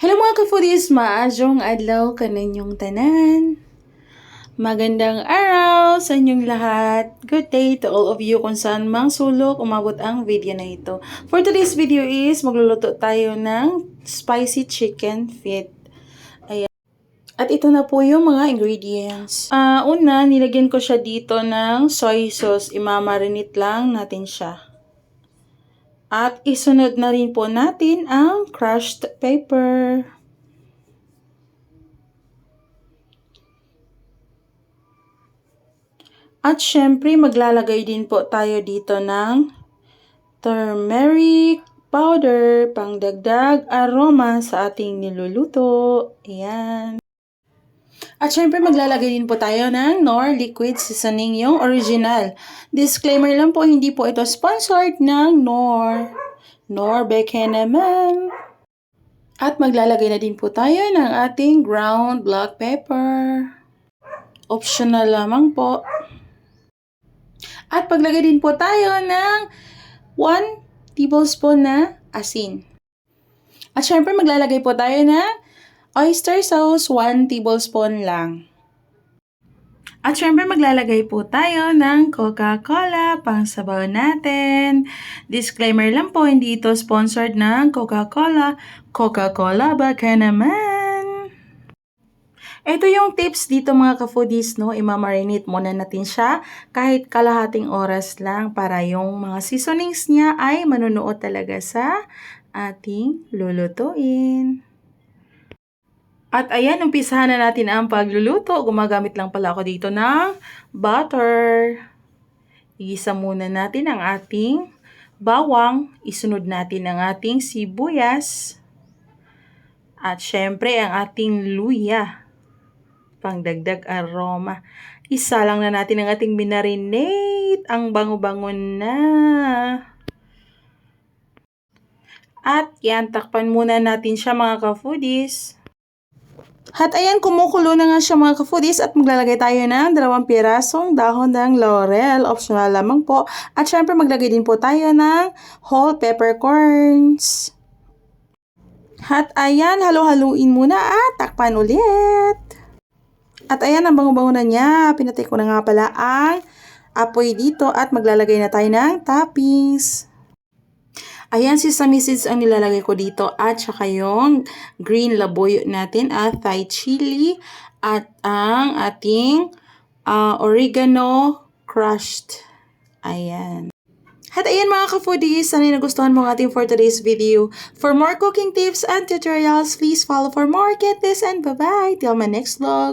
Hello mga ka-foodies, maadjong adlaw kaninyong tanan. Magandang araw sa inyong lahat. Good day to all of you kung saan mang sulok umabot ang video na ito. For today's video is magluluto tayo ng spicy chicken feet. Ayan. At ito na po yung mga ingredients. Una, nilagyan ko siya dito ng soy sauce. Imamarinate lang natin siya. At isunod na rin po natin ang crushed pepper. At syempre, maglalagay din po tayo dito ng turmeric powder, pangdagdag aroma sa ating niluluto. Ayan. At syempre, maglalagay din po tayo ng Knorr liquid seasoning, yung original. Disclaimer lang po, hindi po ito sponsored ng Knorr. Knorr, beke naman. At maglalagay na din po tayo ng ating ground black pepper. Optional lamang po. At paglagay din po tayo ng 1 tablespoon na asin. At syempre maglalagay po tayo ng oyster sauce, 1 tablespoon lang. At syempre maglalagay po tayo ng Coca-Cola pang sabaw natin. Disclaimer lang po, hindi ito sponsored ng Coca-Cola. Coca-Cola baka naman. Ito yung tips dito mga ka-foodies, no? Imamarinate muna natin siya kahit kalahating oras lang para yung mga seasonings niya ay manunuot talaga sa ating lulutuin. At ayan, umpisahan na natin ang pagluluto. Gumagamit lang pala ako dito ng butter. Igisa muna natin ang ating bawang. Isunod natin ang ating sibuyas. At syempre ang ating luya. Pangdagdag aroma. Isa lang na natin ang ating minarinate. Ang bango-bango na. At yan, takpan muna natin siya mga ka-foodies. At ayan, kumukulo na nga siya mga ka-foodies at maglalagay tayo ng 2 pirasong dahon ng laurel. Optional lamang po. At syempre maglagay din po tayo ng whole peppercorns. At ayan, halo-haluin muna at takpan ulit. At ayan, ang bango-bango na niya. Pinatay ko na nga pala ang apoy dito at maglalagay na tayo ng toppings. Ayan, sesame seeds ang nilalagay ko dito at saka yung green laboy natin at Thai chili at ang ating oregano crushed. Ayan. At ayan mga ka-foodies, sana'y nagustuhan mo ang ating for today's video. For more cooking tips and tutorials, please follow for more. Get this and bye-bye. Till my next vlog.